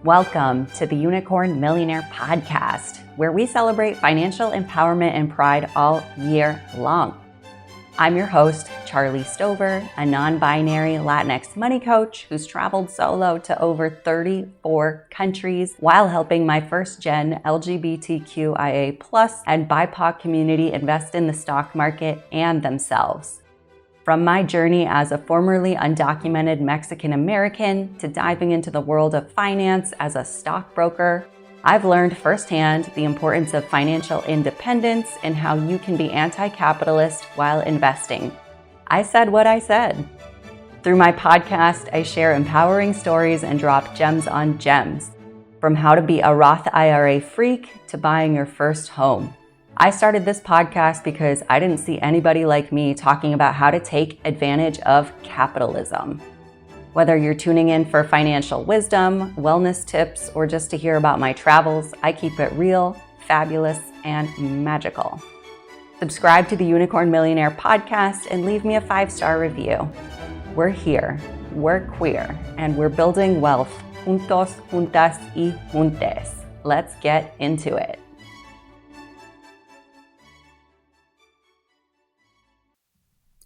Welcome to the Unicorn Millionaire Podcast, where we celebrate financial empowerment and pride all year long. I'm your host, Charlie Stover, a non-binary Latinx money coach who's traveled solo to over 34 countries while helping my first-gen LGBTQIA+ and BIPOC community invest in the stock market and themselves. From my journey as a formerly undocumented Mexican American to diving into the world of finance as a stockbroker, I've learned firsthand the importance of financial independence and how you can be anti-capitalist while investing. I said what I said. Through my podcast, I share empowering stories and drop gems on gems, from how to be a Roth IRA freak to buying your first home. I started this podcast because I didn't see anybody like me talking about how to take advantage of capitalism. Whether you're tuning in for financial wisdom, wellness tips, or just to hear about my travels, I keep it real, fabulous, and magical. Subscribe to the Unicorn Millionaire Podcast and leave me a 5-star review. We're here, we're queer, and we're building wealth juntos, juntas, y juntes. Let's get into it.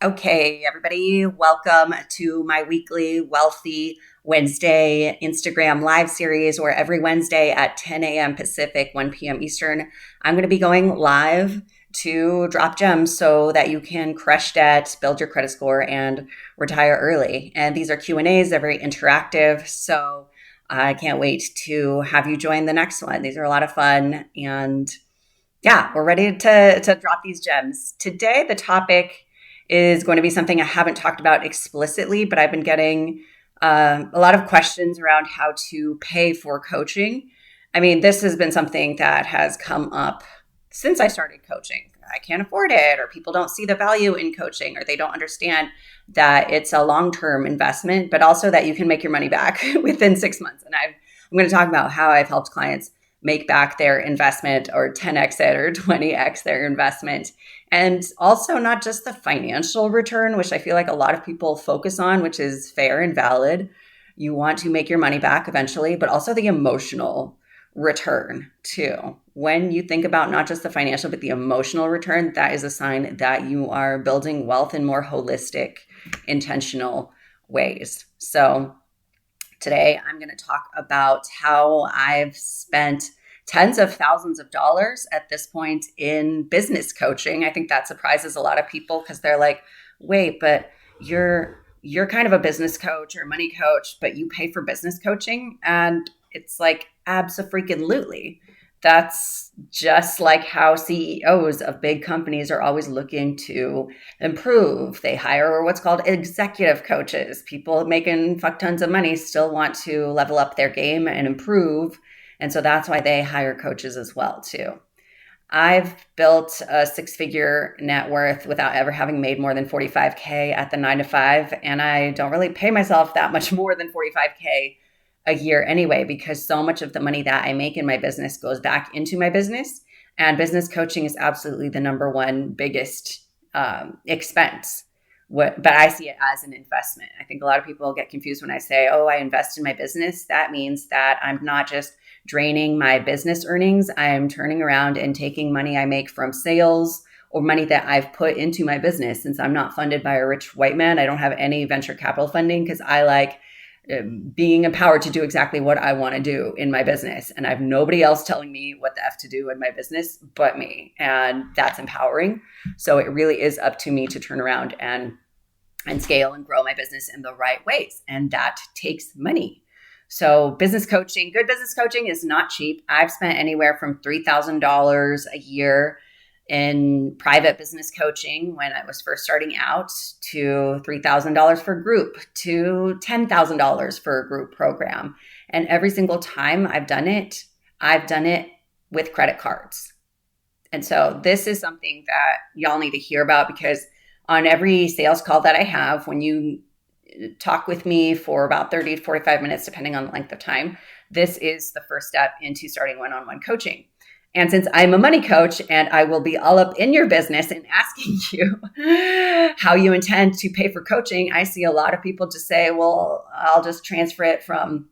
Okay, everybody, welcome to my weekly Wealthy Wednesday Instagram live series, where every Wednesday at 10 a.m. Pacific, 1 p.m. Eastern, I'm going to be going live to drop gems so that you can crush debt, build your credit score, and retire early. And these are Q&As. They're very interactive, so I can't wait to have you join the next one. These are a lot of fun, and yeah, we're ready to drop these gems. Today, the topic is going to be something I haven't talked about explicitly, but I've been getting a lot of questions around how to pay for coaching. I mean, this has been something that has come up since I started coaching. I can't afford it, or people don't see the value in coaching, or they don't understand that it's a long-term investment, but also that you can make your money back within 6 months. And I'm going to talk about how I've helped clients make back their investment, or 10x it, or 20x their investment. And also not just the financial return, which I feel like a lot of people focus on, which is fair and valid. You want to make your money back eventually, but also the emotional return too. When you think about not just the financial, but the emotional return, that is a sign that you are building wealth in more holistic, intentional ways. So today I'm going to talk about how I've spent tens of thousands of dollars at this point in business coaching. I think that surprises a lot of people because they're like, wait, but you're kind of a business coach or money coach, but you pay for business coaching? And it's like, abso-freaking-lutely. That's just like how CEOs of big companies are always looking to improve. They hire what's called executive coaches. People making fuck tons of money still want to level up their game and improve. And so that's why they hire coaches as well, too. I've built a 6-figure net worth without ever having made more than $45K at the 9-to-5. And I don't really pay myself that much more than $45K a year anyway, because so much of the money that I make in my business goes back into my business. And business coaching is absolutely the number one biggest expense. But I see it as an investment. I think a lot of people get confused when I say, oh, I invest in my business. That means that I'm not just draining my business earnings. I am turning around and taking money I make from sales or money that I've put into my business. Since I'm not funded by a rich white man, I don't have any venture capital funding because I like being empowered to do exactly what I want to do in my business. And I have nobody else telling me what the F to do in my business but me. And that's empowering. So it really is up to me to turn around and scale and grow my business in the right ways. And that takes money. So business coaching, good business coaching is not cheap. I've spent anywhere from $3,000 a year in private business coaching when I was first starting out, to $3,000 for group, to $10,000 for a group program. And every single time I've done it with credit cards. And so this is something that y'all need to hear about, because on every sales call that I have, when you talk with me for about 30 to 45 minutes, depending on the length of time, this is the first step into starting one-on-one coaching. And since I'm a money coach and I will be all up in your business and asking you how you intend to pay for coaching, I see a lot of people just say, well, I'll just transfer it from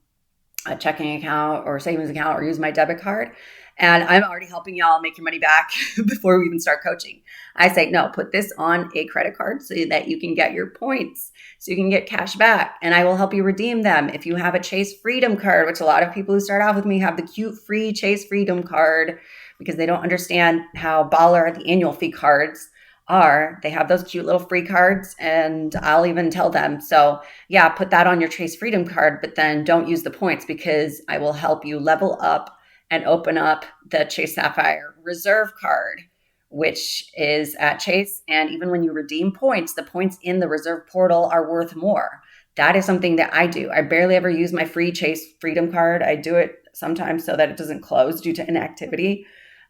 a checking account or savings account or use my debit card. And I'm already helping y'all make your money back before we even start coaching. I say, no, put this on a credit card so that you can get your points, so you can get cash back, and I will help you redeem them. If you have a Chase Freedom card, which a lot of people who start off with me have the cute free Chase Freedom card because they don't understand how baller the annual fee cards are. They have those cute little free cards, and I'll even tell them, so yeah, put that on your Chase Freedom card, but then don't use the points because I will help you level up and open up the Chase Sapphire Reserve card, which is at Chase. And even when you redeem points, the points in the Reserve portal are worth more. That is something that I do. I barely ever use my free Chase Freedom card. I do it sometimes so that it doesn't close due to inactivity.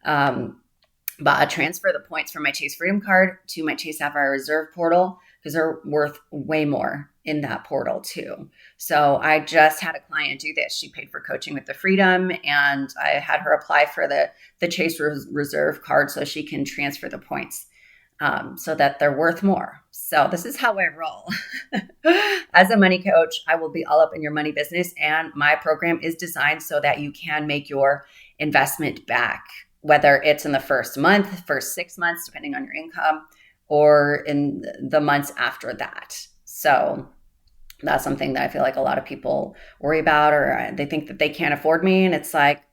But I transfer the points from my Chase Freedom card to my Chase Sapphire Reserve portal because they're worth way more in that portal too. So I just had a client do this. She paid for coaching with the Freedom, and I had her apply for the Chase Reserve card so she can transfer the points so that they're worth more. So this is how I roll. As a money coach, I will be all up in your money business, and my program is designed so that you can make your investment back, whether it's in the first month, first 6 months, depending on your income, or in the months after that. So that's something that I feel like a lot of people worry about, or they think that they can't afford me. And it's like,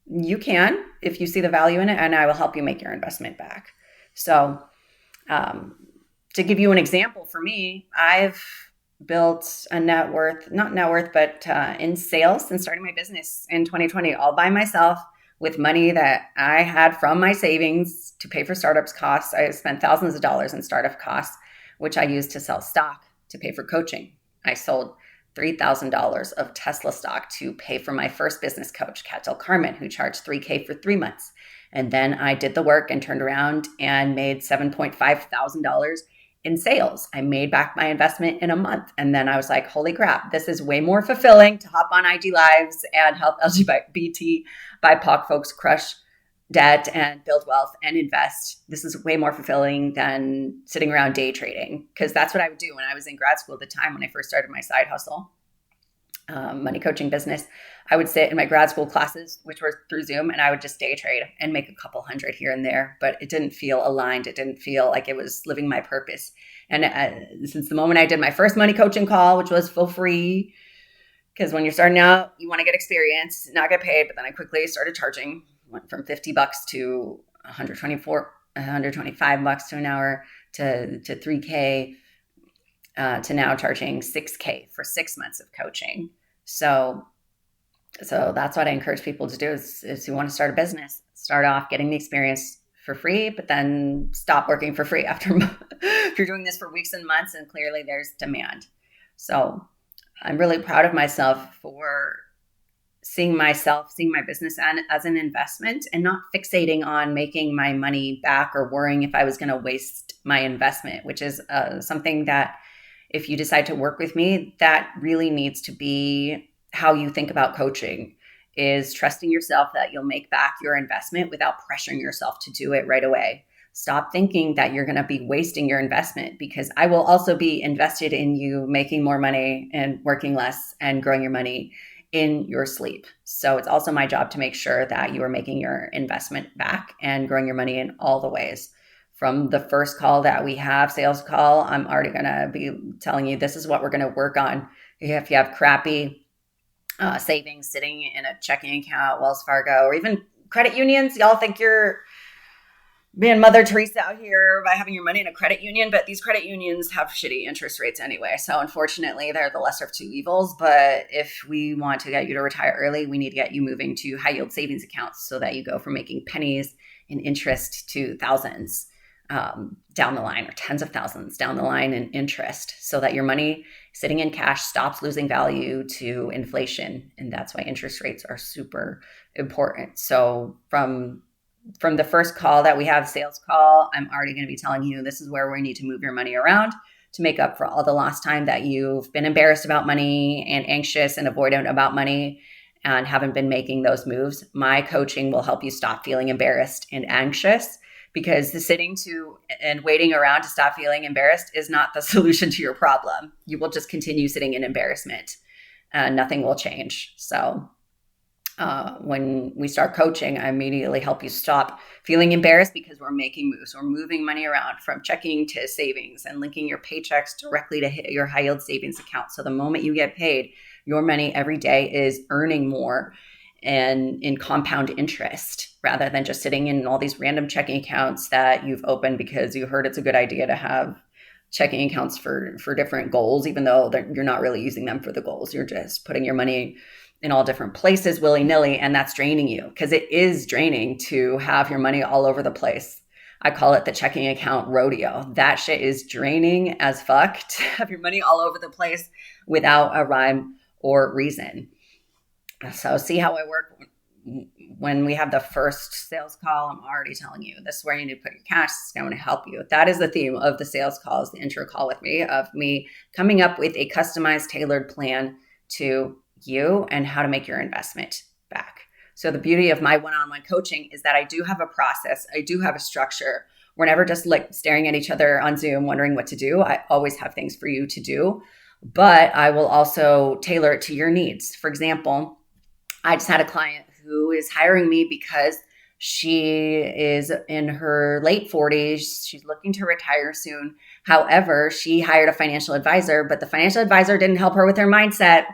you can, if you see the value in it, and I will help you make your investment back. So to give you an example, for me, I've built a net worth, not net worth, but in sales since starting my business in 2020, all by myself with money that I had from my savings to pay for startups costs. I spent thousands of dollars in startup costs, which I used to sell stock to pay for coaching. I sold $3,000 of Tesla stock to pay for my first business coach, Kat Del Carmen, who charged $3,000 for 3 months. And then I did the work and turned around and made $7,500 in sales. I made back my investment in a month. And then I was like, holy crap, this is way more fulfilling to hop on IG Lives and help LGBT BIPOC folks crush debt and build wealth and invest. This is way more fulfilling than sitting around day trading, because that's what I would do when I was in grad school at the time when I first started my side hustle, money coaching business. I would sit in my grad school classes, which were through Zoom, and I would just day trade and make a couple hundred here and there, but it didn't feel aligned. It didn't feel like it was living my purpose. And since the moment I did my first money coaching call, which was for free, because when you're starting out, you want to get experience, not get paid. But then I quickly started charging, went from $50 to $125 to an hour to $3,000 to now charging $6,000 for 6 months of coaching. So that's what I encourage people to do is you want to start a business, start off getting the experience for free, but then stop working for free after if you're doing this for weeks and months, and clearly there's demand. So I'm really proud of myself for seeing my business as an investment and not fixating on making my money back or worrying if I was going to waste my investment, which is something that if you decide to work with me, that really needs to be how you think about coaching, is trusting yourself that you'll make back your investment without pressuring yourself to do it right away. Stop thinking that you're going to be wasting your investment, because I will also be invested in you making more money and working less and growing your money in your sleep. So it's also my job to make sure that you are making your investment back and growing your money in all the ways. From the first call that we have, sales call, I'm already going to be telling you, this is what we're going to work on. If you have crappy savings sitting in a checking account, Wells Fargo, or even credit unions, y'all think you're being Mother Teresa out here by having your money in a credit union, but these credit unions have shitty interest rates anyway. So unfortunately, they're the lesser of two evils. But if we want to get you to retire early, we need to get you moving to high yield savings accounts so that you go from making pennies in interest to thousands down the line, or tens of thousands down the line in interest, so that your money sitting in cash stops losing value to inflation. And that's why interest rates are super important. So from the first call that we have, sales call, I'm already going to be telling you, this is where we need to move your money around to make up for all the lost time that you've been embarrassed about money and anxious and avoidant about money and haven't been making those moves. My coaching will help you stop feeling embarrassed and anxious, because the sitting to and waiting around to stop feeling embarrassed is not the solution to your problem. You will just continue sitting in embarrassment and nothing will change. So When we start coaching, I immediately help you stop feeling embarrassed because we're making moves. We're moving money around from checking to savings and linking your paychecks directly to hit your high yield savings account. So the moment you get paid, your money every day is earning more and in compound interest rather than just sitting in all these random checking accounts that you've opened because you heard it's a good idea to have checking accounts for different goals, even though you're not really using them for the goals. You're just putting your money in all different places willy-nilly, and that's draining you because it is draining to have your money all over the place. I call it the checking account rodeo. That shit is draining as fuck to have your money all over the place without a rhyme or reason. So see how I work? When we have the first sales call, I'm already telling you, this is where you need to put your cash. It's going to help you. That is the theme of the sales call, is the intro call with me, of me coming up with a customized, tailored plan to you and how to make your investment back. So the beauty of my one-on-one coaching is that I do have a process. I do have a structure. We're never just like staring at each other on Zoom, wondering what to do. I always have things for you to do, but I will also tailor it to your needs. For example, I just had a client who is hiring me because she is in her late 40s. She's looking to retire soon. However, she hired a financial advisor, but the financial advisor didn't help her with her mindset.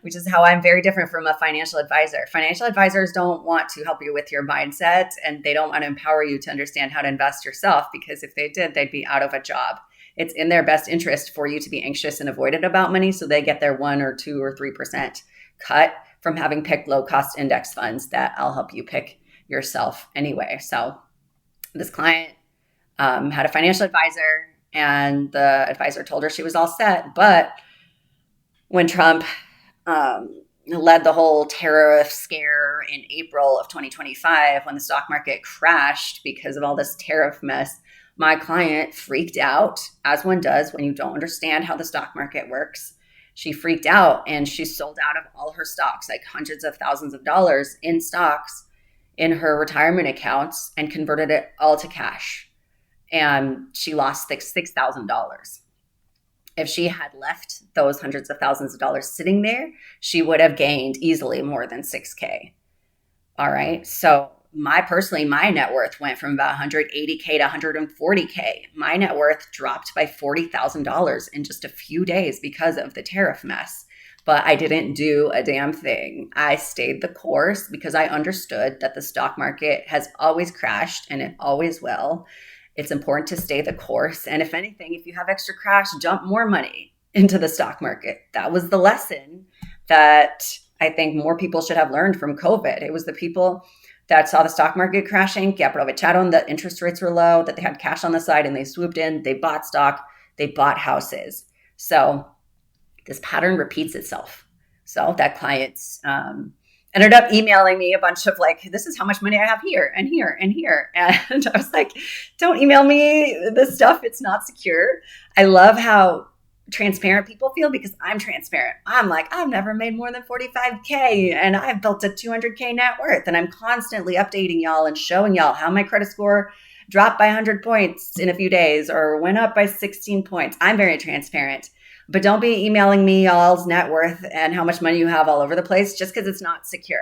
Which is how I'm very different from a financial advisor. Financial advisors don't want to help you with your mindset, and they don't want to empower you to understand how to invest yourself, because if they did, they'd be out of a job. It's in their best interest for you to be anxious and avoidant about money, so they get their 1 or 2 or 3% cut from having picked low-cost index funds that I'll help you pick yourself anyway. So this client had a financial advisor, and the advisor told her she was all set, but when Trump led the whole tariff scare in April of 2025, when the stock market crashed because of all this tariff mess, my client freaked out, as one does when you don't understand how the stock market works. She freaked out and she sold out of all her stocks, like hundreds of thousands of dollars in stocks in her retirement accounts, and converted it all to cash. And she lost $6,000. If she had left those hundreds of thousands of dollars sitting there, she would have gained easily more than 6K. All right. So my net worth went from about 180K to 140K. My net worth dropped by $40,000 in just a few days because of the tariff mess. But I didn't do a damn thing. I stayed the course because I understood that the stock market has always crashed and it always will. It's important to stay the course. And if anything, if you have extra cash, dump more money into the stock market. That was the lesson that I think more people should have learned from COVID. It was the people that saw the stock market crashing, que aprovecharon that interest rates were low, that they had cash on the side, and they swooped in, they bought stock, they bought houses. So this pattern repeats itself. So that client's ended up emailing me a bunch of like, this is how much money I have here and here and here. And I was like, don't email me this stuff. It's not secure. I love how transparent people feel because I'm transparent. I'm like, I've never made more than 45K and I've built a 200K net worth. And I'm constantly updating y'all and showing y'all how my credit score dropped by 100 points in a few days or went up by 16 points. I'm very transparent. But don't be emailing me y'all's net worth and how much money you have all over the place just because it's not secure.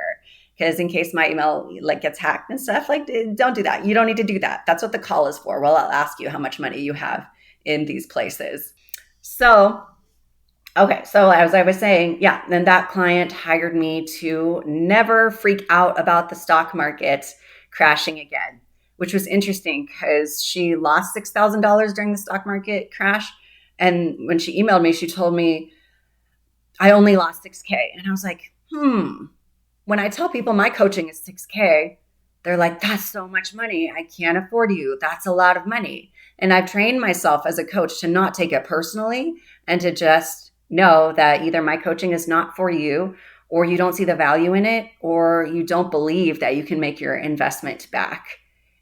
Because in case my email like gets hacked and stuff, like don't do that. You don't need to do that. That's what the call is for. Well, I'll ask you how much money you have in these places. So, okay. So as I was saying, yeah, then that client hired me to never freak out about the stock market crashing again, which was interesting because she lost $6,000 during the stock market crash. And when she emailed me, she told me, I only lost 6K. And I was like, when I tell people my coaching is 6K, they're like, that's so much money. I can't afford you. That's a lot of money. And I've trained myself as a coach to not take it personally and to just know that either my coaching is not for you, or you don't see the value in it, or you don't believe that you can make your investment back.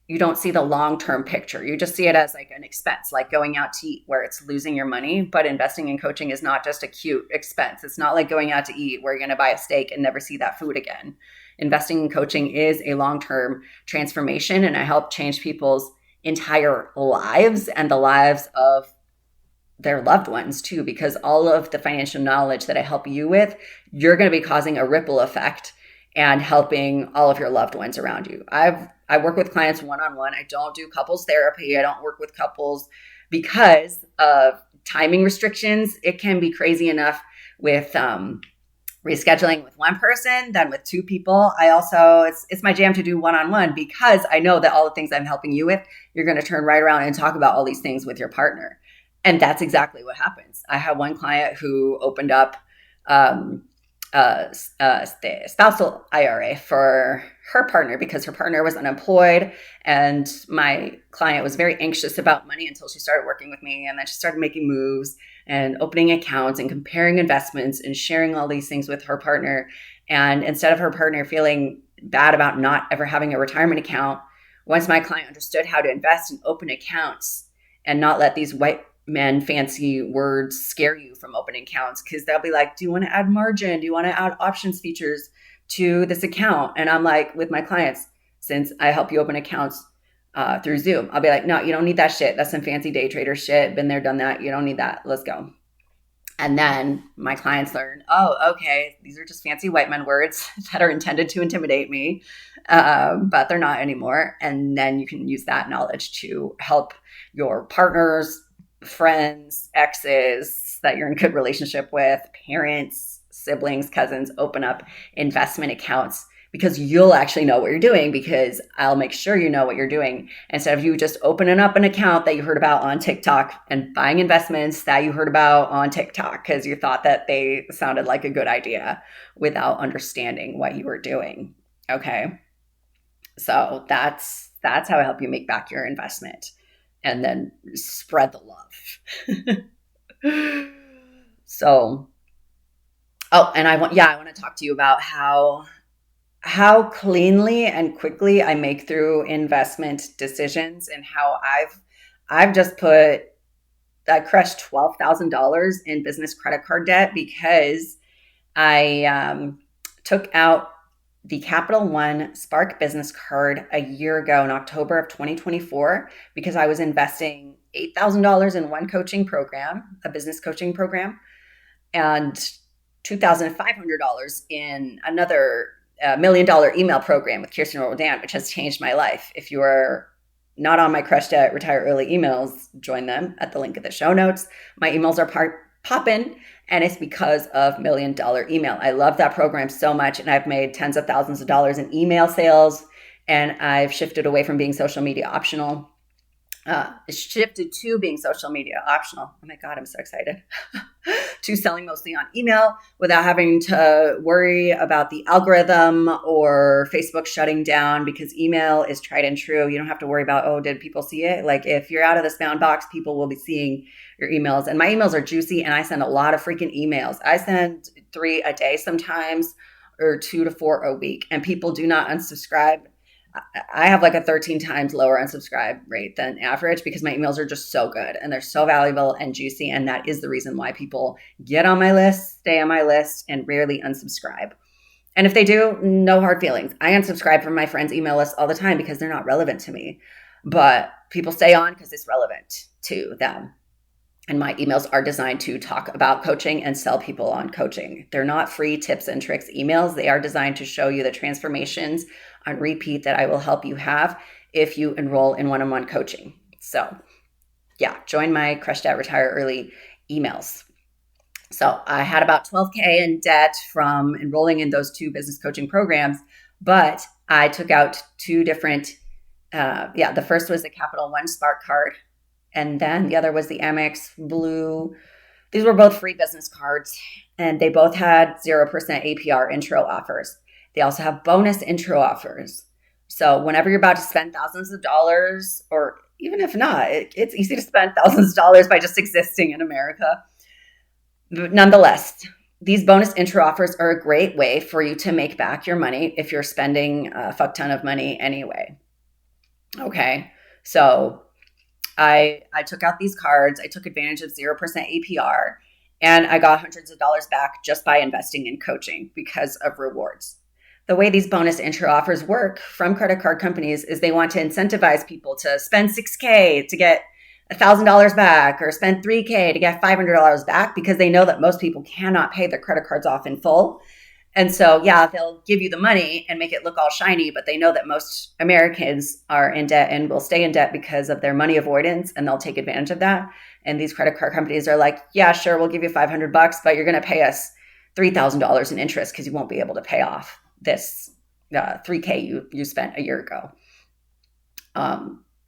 You don't see the long-term picture. You just see it as like an expense, like going out to eat where it's losing your money. But investing in coaching is not just a cute expense. It's not like going out to eat where you're going to buy a steak and never see that food again. Investing in coaching is a long-term transformation, and I help change people's entire lives and the lives of their loved ones too, because all of the financial knowledge that I help you with, you're going to be causing a ripple effect and helping all of your loved ones around you. I work with clients one-on-one. I don't do couples therapy. I don't work with couples because of timing restrictions. It can be crazy enough with rescheduling with one person than with two people. I also, it's my jam to do one-on-one because I know that all the things I'm helping you with, you're going to turn right around and talk about all these things with your partner. And that's exactly what happens. I have one client who opened up the spousal IRA for her partner because her partner was unemployed. And my client was very anxious about money until she started working with me. And then she started making moves and opening accounts and comparing investments and sharing all these things with her partner. And instead of her partner feeling bad about not ever having a retirement account, once my client understood how to invest and open accounts and not let these white men fancy words scare you from opening accounts, because they'll be like, do you want to add margin? Do you want to add options features to this account? And I'm like, with my clients, since I help you open accounts through Zoom, I'll be like, no, you don't need that shit. That's some fancy day trader shit. Been there, done that. You don't need that. Let's go. And then my clients learn, oh, okay, these are just fancy white men words that are intended to intimidate me, but they're not anymore. And then you can use that knowledge to help your partners, friends, exes that you're in good relationship with, parents, siblings, cousins, open up investment accounts, because you'll actually know what you're doing, because I'll make sure you know what you're doing, instead of you just opening up an account that you heard about on TikTok and buying investments that you heard about on TikTok because you thought that they sounded like a good idea without understanding what you were doing. Okay. So that's how I help you make back your investment. And then spread the love. So, and I want to talk to you about how cleanly and quickly I make through investment decisions, and how I've just I crushed $12,000 in business credit card debt because I took out the Capital One Spark business card a year ago in October of 2024 because I was investing $8,000 in one coaching program, a business coaching program, and $2,500 in another $1 million email program with Kirsten Roldan, which has changed my life. If you are not on my Crush Debt Retire Early emails, join them at the link in the show notes. My emails are popping, and it's because of $1 Million Email. I love that program so much, and I've made tens of thousands of dollars in email sales, and I've shifted away from being social media optional. Shifted to being social media optional. Oh my God, I'm so excited. To selling mostly on email without having to worry about the algorithm or Facebook shutting down, because email is tried and true. You don't have to worry about, oh, did people see it? Like, if you're out of the spam box, people will be seeing your emails. And my emails are juicy, and I send a lot of freaking emails. I send 3 a day sometimes, or 2 to 4 a week, and people do not unsubscribe. I have like a 13 times lower unsubscribe rate than average because my emails are just so good and they're so valuable and juicy. And that is the reason why people get on my list, stay on my list, and rarely unsubscribe. And if they do, no hard feelings. I unsubscribe from my friends' email list all the time because they're not relevant to me. But people stay on because it's relevant to them. And my emails are designed to talk about coaching and sell people on coaching. They're not free tips and tricks emails. They are designed to show you the transformations on repeat that I will help you have if you enroll in one-on-one coaching. So yeah, join my Crush Debt Retire Early emails. So I had about $12,000 in debt from enrolling in those 2 business coaching programs, but I took out 2 different, the first was the Capital One Spark card, and then the other was the Amex Blue. These were both free business cards, and they both had 0% APR intro offers. They also have bonus intro offers. So whenever you're about to spend thousands of dollars, or even if not, it's easy to spend thousands of dollars by just existing in America. But nonetheless, these bonus intro offers are a great way for you to make back your money if you're spending a fuck ton of money anyway. Okay, so I took out these cards. I took advantage of 0% APR, and I got hundreds of dollars back just by investing in coaching because of rewards. The way these bonus intro offers work from credit card companies is they want to incentivize people to spend $6,000 to get $1,000 back or spend $3K to get $500 back, because they know that most people cannot pay their credit cards off in full. And so, yeah, they'll give you the money and make it look all shiny, but they know that most Americans are in debt and will stay in debt because of their money avoidance, and they'll take advantage of that. And these credit card companies are like, yeah, sure, we'll give you $500, but you're going to pay us $3,000 in interest because you won't be able to pay off this $3K you spent a year ago.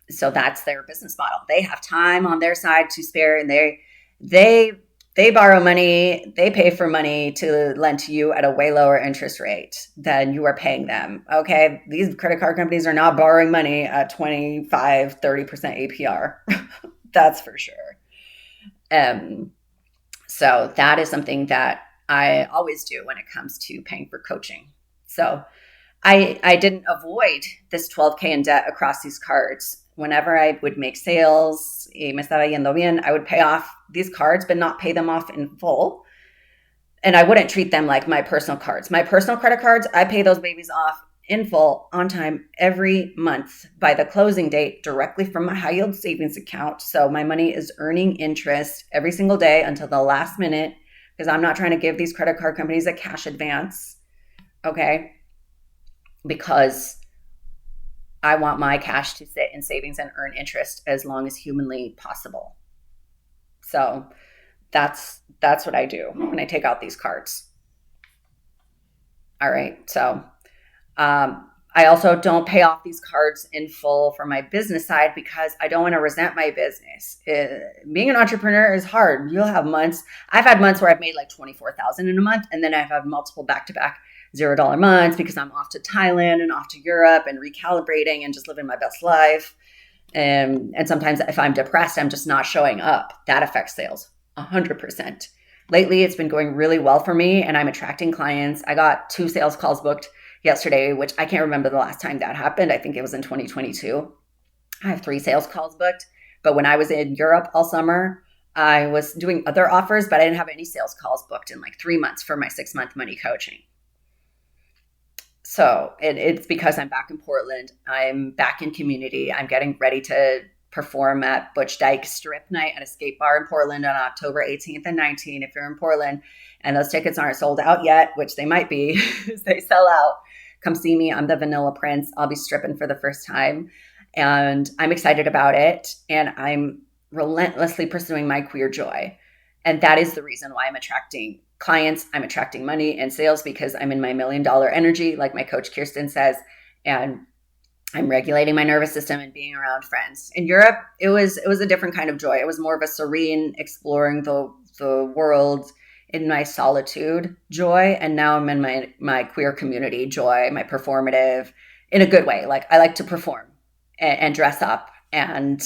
So that's their business model. They have time on their side to spare, and they borrow money, they pay for money to lend to you at a way lower interest rate than you are paying them. Okay. These credit card companies are not borrowing money at 25, 30% APR. That's for sure. So that is something that I always do when it comes to paying for coaching. So I didn't avoid this 12K in debt across these cards. Whenever I would make sales, me estaba yendo bien, I would pay off these cards, but not pay them off in full. And I wouldn't treat them like my personal cards. My personal credit cards, I pay those babies off in full on time every month by the closing date directly from my high yield savings account. So my money is earning interest every single day until the last minute, because I'm not trying to give these credit card companies a cash advance. Okay. Because I want my cash to sit in savings and earn interest as long as humanly possible. So that's what I do when I take out these cards. All right. So I also don't pay off these cards in full for my business side because I don't want to resent my business. Being an entrepreneur is hard. You'll have months. I've had months where I've made like $24,000 in a month, and then I've had multiple back-to-back $0 months because I'm off to Thailand and off to Europe and recalibrating and just living my best life. And sometimes if I'm depressed, I'm just not showing up. That affects sales 100%. Lately, it's been going really well for me, and I'm attracting clients. I got 2 sales calls booked yesterday, which I can't remember the last time that happened. I think it was in 2022. I have 3 sales calls booked. But when I was in Europe all summer, I was doing other offers, but I didn't have any sales calls booked in like 3 months for my 6-month money coaching. So it's because I'm back in Portland. I'm back in community. I'm getting ready to perform at Butch Dyke Strip Night at a skate bar in Portland on October 18th and 19th. If you're in Portland and those tickets aren't sold out yet, which they might be, if they sell out, come see me. I'm the Vanilla Prince. I'll be stripping for the first time, and I'm excited about it. And I'm relentlessly pursuing my queer joy. And that is the reason why I'm attracting clients. I'm attracting money and sales because I'm in my $1 million energy, like my coach Kirsten says, and I'm regulating my nervous system and being around friends. In Europe, it was a different kind of joy. It was more of a serene, exploring the world in my solitude joy. And now I'm in my queer community joy, my performative, in a good way. Like I like to perform and dress up and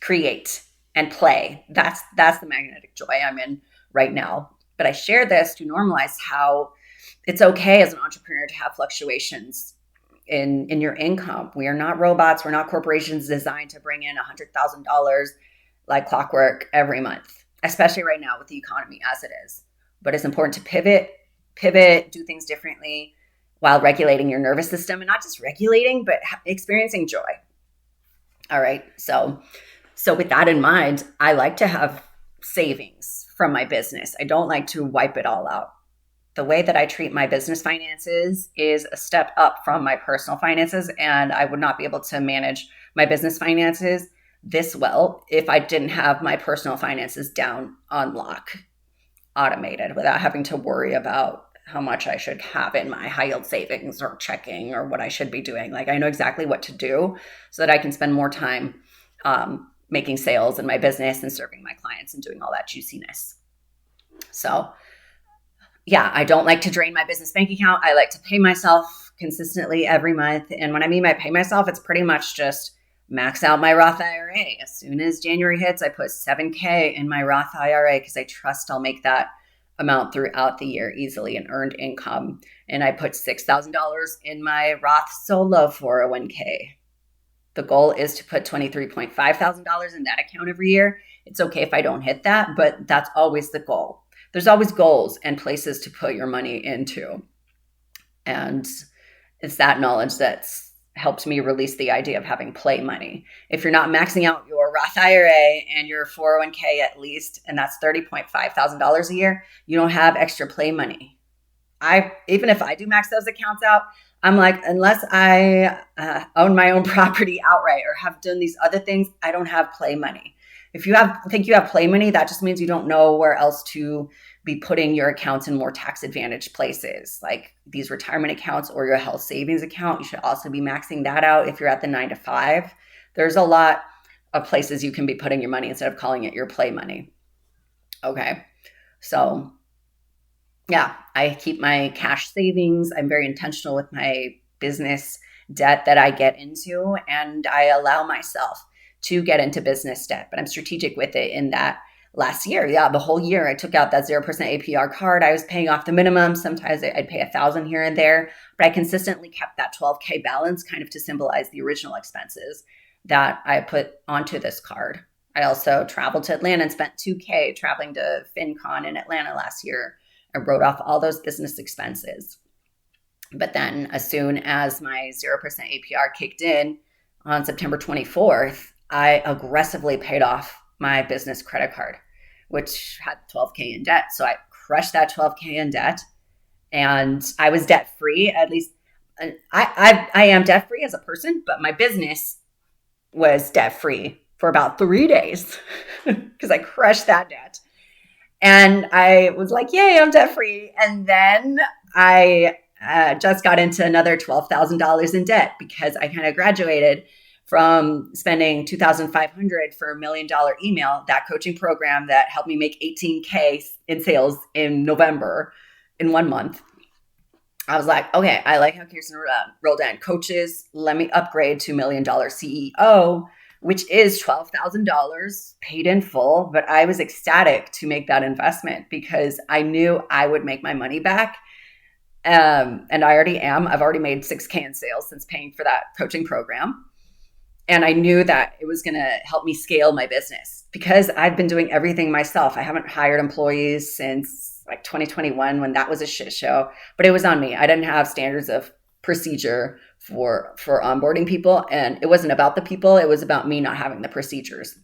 create and play. That's the magnetic joy I'm in right now. But I share this to normalize how it's okay as an entrepreneur to have fluctuations in your income. We are not robots. We're not corporations designed to bring in $100,000 like clockwork every month, especially right now with the economy as it is. But it's important to pivot, do things differently while regulating your nervous system, and not just regulating, but experiencing joy. All right. So with that in mind, I like to have savings from my business. I don't like to wipe it all out. The way that I treat my business finances is a step up from my personal finances, and I would not be able to manage my business finances this well if I didn't have my personal finances down on lock, automated, without having to worry about how much I should have in my high yield savings or checking or what I should be doing. Like I know exactly what to do so that I can spend more time making sales in my business and serving my clients and doing all that juiciness. So yeah, I don't like to drain my business bank account. I like to pay myself consistently every month. And when I mean by pay myself, it's pretty much just max out my Roth IRA. As soon as January hits, I put $7K in my Roth IRA because I trust I'll make that amount throughout the year easily in earned income. And I put $6,000 in my Roth Solo 401k. The goal is to put $23,500 in that account every year. It's okay if I don't hit that, but that's always the goal. There's always goals and places to put your money into. And it's that knowledge that's helped me release the idea of having play money. If you're not maxing out your Roth IRA and your 401k at least, and that's $30,500 a year, you don't have extra play money. Even if I do max those accounts out, I'm like, unless I own my own property outright or have done these other things, I don't have play money. If you think you have play money, that just means you don't know where else to be putting your accounts in more tax advantaged places, like these retirement accounts or your health savings account. You should also be maxing that out if you're at the 9 to 5. There's a lot of places you can be putting your money instead of calling it your play money. Okay. So yeah, I keep my cash savings. I'm very intentional with my business debt that I get into, and I allow myself to get into business debt, but I'm strategic with it in that last year. Yeah, the whole year I took out that 0% APR card. I was paying off the minimum. Sometimes I'd pay $1,000 here and there, but I consistently kept that 12K balance kind of to symbolize the original expenses that I put onto this card. I also traveled to Atlanta and spent $2K traveling to FinCon in Atlanta last year. I wrote off all those business expenses. But then as soon as my 0% APR kicked in on September 24th, I aggressively paid off my business credit card, which had $12K in debt. So I crushed that $12K in debt, and I was debt free. At least I am debt free as a person, but my business was debt free for about 3 days because I crushed that debt. And I was like, yay, I'm debt free. And then I just got into another $12,000 in debt because I kind of graduated from spending $2,500 for $1 million email, that coaching program that helped me make $18K in sales in November in 1 month. I was like, okay, I like how Kirsten rolled in. Coaches, let me upgrade to $1 million CEO, which is $12,000 paid in full. But I was ecstatic to make that investment because I knew I would make my money back. And I already am. I've already made $6K in sales since paying for that coaching program. And I knew that it was going to help me scale my business because I've been doing everything myself. I haven't hired employees since like 2021 when that was a shit show, but it was on me. I didn't have standards of procedure for onboarding people. And it wasn't about the people. It was about me not having the procedures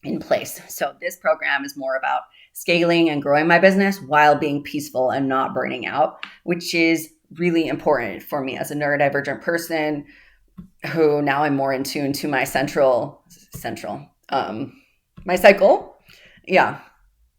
in place. So this program is more about scaling and growing my business while being peaceful and not burning out, which is really important for me as a neurodivergent person who now I'm more in tune to my my cycle. Yeah.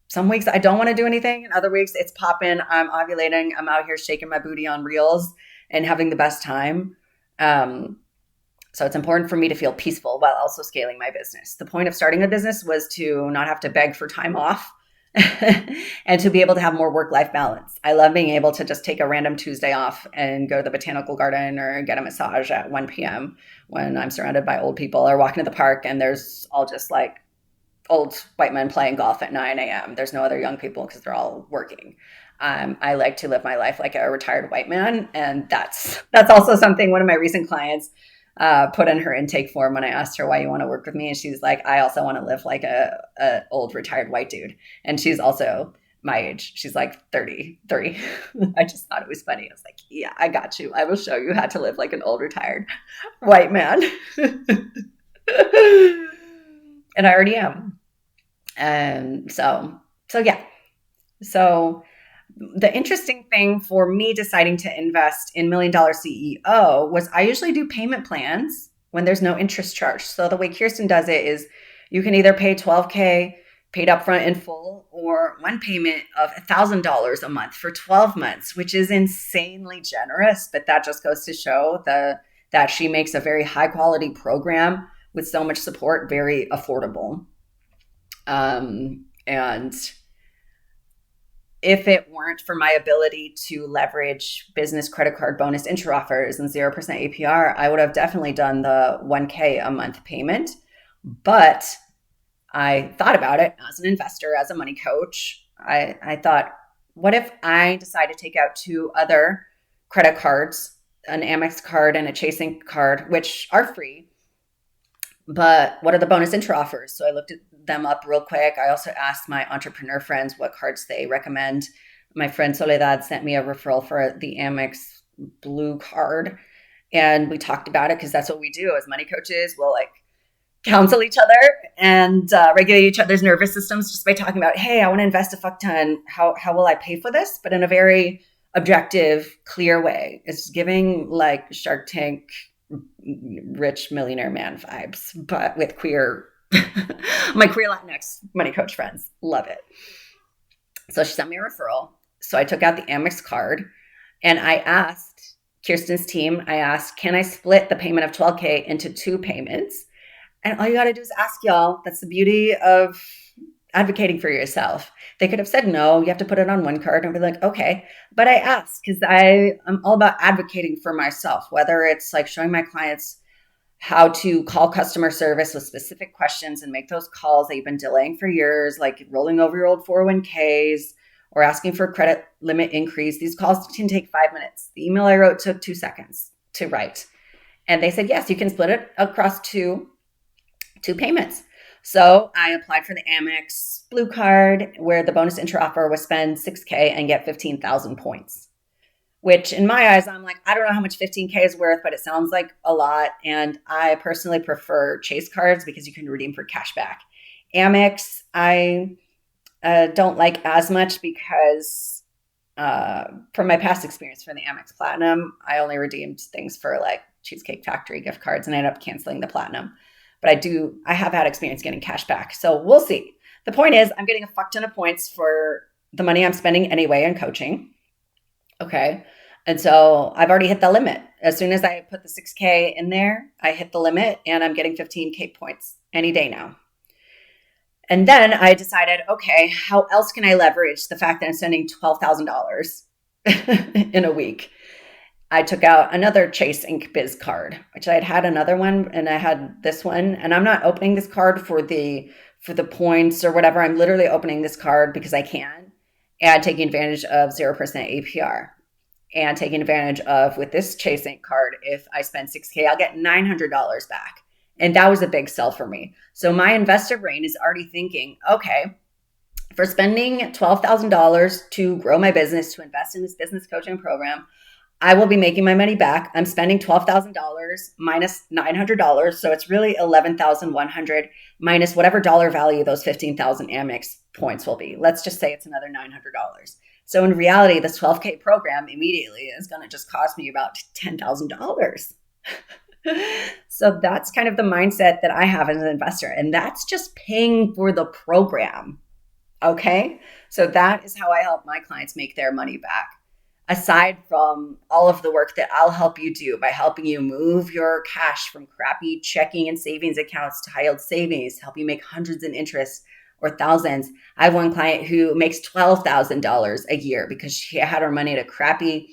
Some weeks I don't want to do anything, and other weeks it's popping. I'm ovulating. I'm out here shaking my booty on reels and having the best time. So it's important for me to feel peaceful while also scaling my business. The point of starting a business was to not have to beg for time off and to be able to have more work-life balance. I love being able to just take a random Tuesday off and go to the botanical garden or get a massage at 1 p.m. when I'm surrounded by old people, or walking to the park and there's all just like old white men playing golf at 9 a.m. There's no other young people because they're all working. I like to live my life like a retired white man. And that's also something one of my recent clients put in her intake form when I asked her why you want to work with me. And she's like, I also want to live like a old retired white dude. And she's also my age. She's like 30. I just thought it was funny. I was like, yeah, I got you. I will show you how to live like an old retired white man. And I already am. And so yeah. So the interesting thing for me deciding to invest in $1 Million CEO was I usually do payment plans when there's no interest charge. So the way Kirsten does it is you can either pay $12K paid upfront in full, or one payment of $1,000 a month for 12 months, which is insanely generous. But that just goes to show that she makes a very high quality program with so much support, very affordable. And if it weren't for my ability to leverage business credit card bonus intro offers and 0% APR, I would have definitely done the $1K a month payment. But I thought about it as an investor, as a money coach. I thought, what if I decide to take out 2 other credit cards, an Amex card and a Chasing card, which are free, but what are the bonus intro offers? So I looked at them up real quick. I also asked my entrepreneur friends what cards they recommend. My friend Soledad sent me a referral for the Amex Blue card. And we talked about it because that's what we do as money coaches. We'll like counsel each other and regulate each other's nervous systems just by talking about, hey, I want to invest a fuck ton. How will I pay for this? But in a very objective, clear way. It's giving like Shark Tank rich millionaire man vibes, but with queer, my queer Latinx money coach friends. Love it. So she sent me a referral. So I took out the Amex card and I asked Kirsten's team, can I split the payment of $12K into 2 payments? And all you got to do is ask, y'all. That's the beauty of advocating for yourself. They could have said, no, you have to put it on one card, and be like, okay. But I asked because I'm all about advocating for myself, whether it's like showing my clients how to call customer service with specific questions and make those calls that you've been delaying for years, like rolling over your old 401ks or asking for a credit limit increase. These calls can take 5 minutes. The email I wrote took 2 seconds to write. And they said, yes, you can split it across two payments. So I applied for the Amex Blue Card, where the bonus intro offer was spend $6K and get 15,000 points, which in my eyes, I'm like, I don't know how much 15K is worth, but it sounds like a lot. And I personally prefer Chase cards because you can redeem for cash back. Amex, I don't like as much because from my past experience for the Amex Platinum, I only redeemed things for like Cheesecake Factory gift cards and I ended up canceling the Platinum. But I have had experience getting cash back. So we'll see. The point is I'm getting a fuck ton of points for the money I'm spending anyway in coaching. Okay. And so I've already hit the limit. As soon as I put the 6K in there, I hit the limit and I'm getting 15K points any day now. And then I decided, okay, how else can I leverage the fact that I'm spending $12,000 in a week? I took out another Chase Ink Biz card, which I had another one and I had this one. And I'm not opening this card for the points or whatever. I'm literally opening this card because I can and taking advantage of 0% APR and taking advantage of, with this Chase Ink card, if I spend 6K, I'll get $900 back. And that was a big sell for me. So my investor brain is already thinking, okay, for spending $12,000 to grow my business, to invest in this business coaching program, I will be making my money back. I'm spending $12,000 minus $900. So it's really $11,100 minus whatever dollar value those 15,000 Amex points will be. Let's just say it's another $900. So in reality, this 12K program immediately is going to just cost me about $10,000. So that's kind of the mindset that I have as an investor. And that's just paying for the program. Okay. So that is how I help my clients make their money back. Aside from all of the work that I'll help you do by helping you move your cash from crappy checking and savings accounts to high yield savings, help you make hundreds in interest or thousands. I have one client who makes $12,000 a year because she had her money at a crappy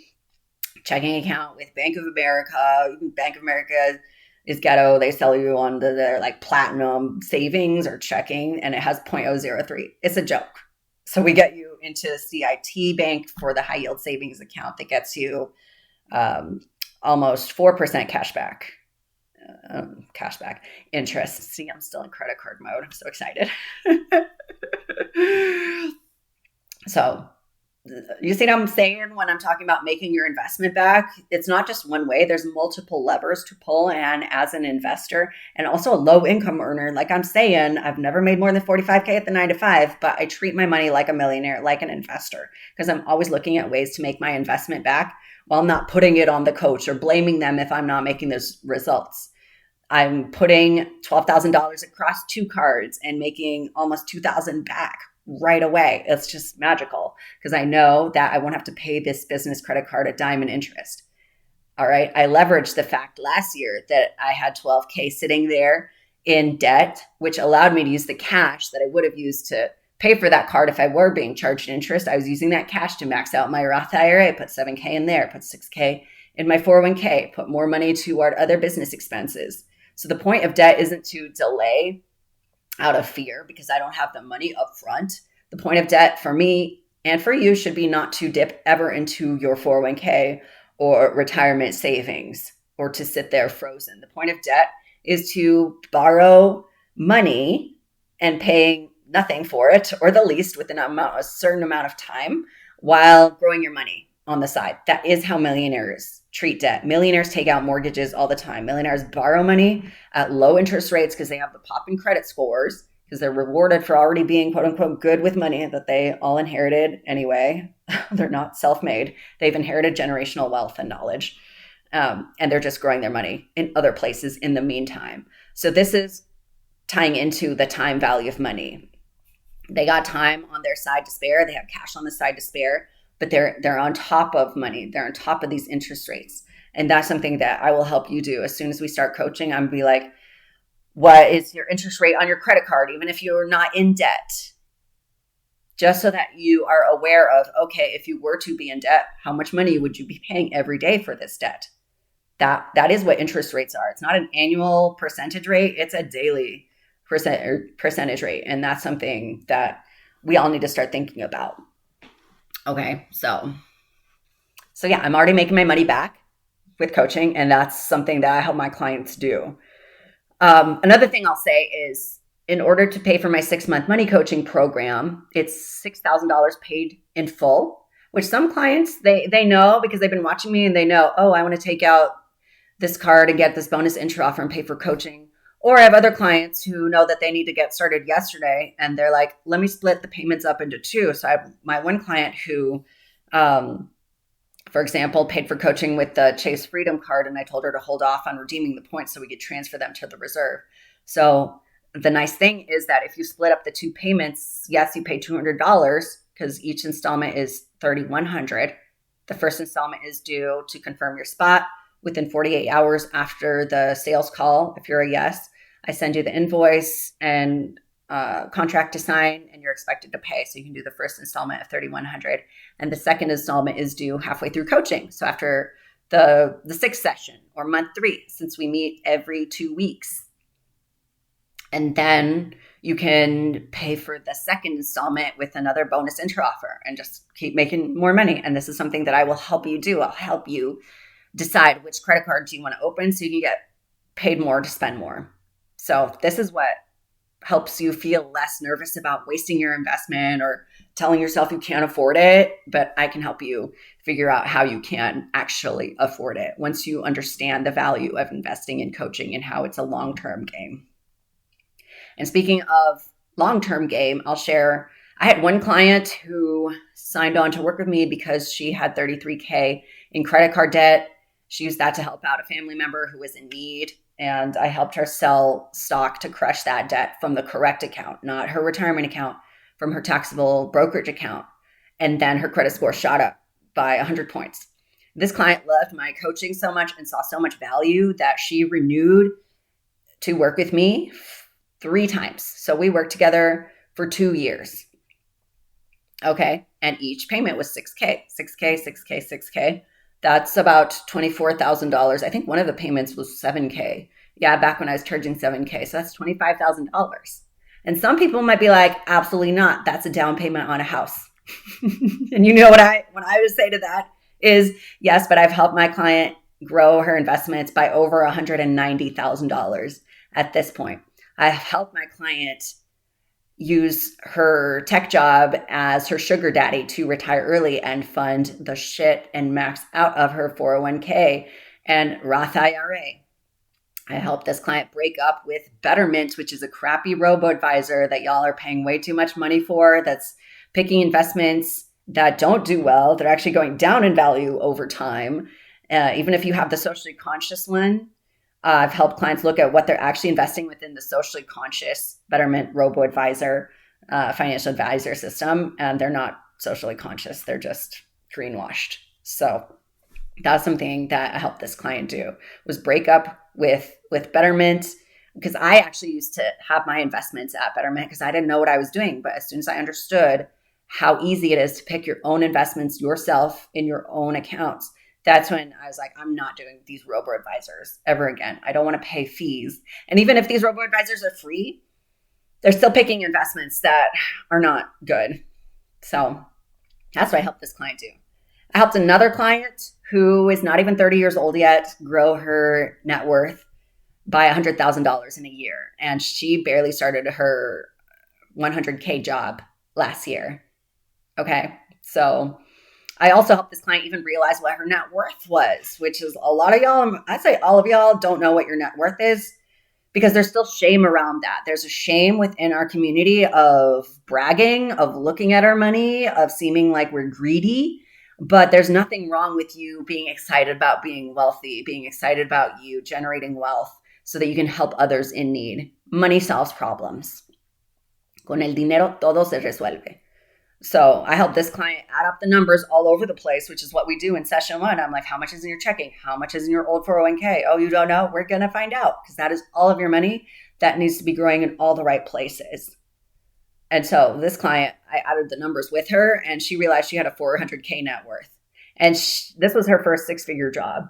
checking account with Bank of America. Bank of America is ghetto. They sell you on their like platinum savings or checking, and it has 0.003. It's a joke. So we get you into CIT Bank for the high yield savings account that gets you almost 4% cashback interest. See, I'm still in credit card mode. I'm so excited. So you see what I'm saying when I'm talking about making your investment back? It's not just one way. There's multiple levers to pull. And as an investor and also a low income earner, like I'm saying, I've never made more than 45K at the 9 to 5, but I treat my money like a millionaire, like an investor, because I'm always looking at ways to make my investment back while not putting it on the coach or blaming them if I'm not making those results. I'm putting $12,000 across 2 cards and making almost $2,000 back right away. It's just magical because I know that I won't have to pay this business credit card a dime in interest. All right. I leveraged the fact last year that I had 12K sitting there in debt, which allowed me to use the cash that I would have used to pay for that card if I were being charged interest. I was using that cash to max out my Roth IRA, put 7K in there, put 6K in my 401k, put more money toward other business expenses. So the point of debt isn't to delay out of fear because I don't have the money up front. The point of debt for me and for you should be not to dip ever into your 401k or retirement savings or to sit there frozen. The point of debt is to borrow money and paying nothing for it or the least within a certain amount of time while growing your money. on the side. That is how millionaires treat debt. Millionaires take out mortgages all the time. Millionaires borrow money at low interest rates because they have the popping credit scores, because they're rewarded for already being quote unquote good with money that they all inherited anyway. They're not self-made. They've inherited generational wealth and knowledge. And they're just growing their money in other places in the meantime. So this is tying into the time value of money. They got time on their side to spare. They have cash on the side to spare, but they're on top of money. They're on top of these interest rates. And that's something that I will help you do. As soon as we start coaching, I'm gonna be like, what is your interest rate on your credit card, even if you're not in debt? Just so that you are aware of, okay, if you were to be in debt, how much money would you be paying every day for this debt? That is what interest rates are. It's not an annual percentage rate. It's a daily percentage rate. And that's something that we all need to start thinking about. Okay. So yeah, I'm already making my money back with coaching. And that's something that I help my clients do. Another thing I'll say is, in order to pay for my 6-month money coaching program, it's $6,000 paid in full, which some clients, they know because they've been watching me and they know, oh, I want to take out this card and get this bonus intro offer and pay for coaching. Or I have other clients who know that they need to get started yesterday and they're like, let me split the payments up into 2. So I have my one client who, for example, paid for coaching with the Chase Freedom card, and I told her to hold off on redeeming the points so we could transfer them to the reserve. So the nice thing is that if you split up the 2 payments, yes, you pay $200 because each installment is $3,100. The first installment is due to confirm your spot within 48 hours after the sales call. If you're a yes, I send you the invoice and contract to sign, and you're expected to pay. So you can do the first installment of $3,100, and the second installment is due halfway through coaching. So after the 6th session or month 3, since we meet every 2 weeks. And then you can pay for the second installment with another bonus intro offer and just keep making more money. And this is something that I will help you do. I'll help you decide which credit cards you want to open so you can get paid more to spend more. So this is what helps you feel less nervous about wasting your investment or telling yourself you can't afford it. But I can help you figure out how you can actually afford it once you understand the value of investing in coaching and how it's a long-term game. And speaking of long-term game, I'll share, I had one client who signed on to work with me because she had $33K in credit card debt. She used that to help out a family member who was in need. And I helped her sell stock to crush that debt from the correct account, not her retirement account, from her taxable brokerage account. And then her credit score shot up by 100 points. This client loved my coaching so much and saw so much value that she renewed to work with me 3 times. So we worked together for 2 years. Okay. And each payment was $6K, $6K, $6K, $6K. That's about $24,000. I think one of the payments was $7K. Yeah, back when I was charging $7K. So that's $25,000. And some people might be like, absolutely not. That's a down payment on a house. And you know what I would say to that is, yes, but I've helped my client grow her investments by over $190,000 at this point. I've helped my client use her tech job as her sugar daddy to retire early and fund the shit and max out of her 401k and Roth IRA. I helped this client break up with Betterment, which is a crappy robo-advisor that y'all are paying way too much money for, that's picking investments that don't do well. They're actually going down in value over time. Even if you have the socially conscious one, I've helped clients look at what they're actually investing within the socially conscious Betterment robo-advisor financial advisor system. And they're not socially conscious. They're just greenwashed. So that's something that I helped this client do, was break up with Betterment, because I actually used to have my investments at Betterment because I didn't know what I was doing. But as soon as I understood how easy it is to pick your own investments yourself in your own accounts, that's when I was like, I'm not doing these robo-advisors ever again. I don't want to pay fees. And even if these robo-advisors are free, they're still picking investments that are not good. So that's what I helped this client do. I helped another client who is not even 30 years old yet grow her net worth by $100,000 in a year. And she barely started her 100K job last year. Okay. So I also helped this client even realize what her net worth was, which is a lot of y'all, I'd say all of y'all don't know what your net worth is because there's still shame around that. There's a shame within our community of bragging, of looking at our money, of seeming like we're greedy. But there's nothing wrong with you being excited about being wealthy, being excited about you generating wealth so that you can help others in need. Money solves problems. Con el dinero todo se resuelve. So I help this client add up the numbers all over the place, which is what we do in session one. I'm like, how much is in your checking? How much is in your old 401k? Oh, you don't know? We're going to find out because that is all of your money that needs to be growing in all the right places. And so this client, I added the numbers with her and she realized she had a 400K net worth. And this was her first 6-figure job.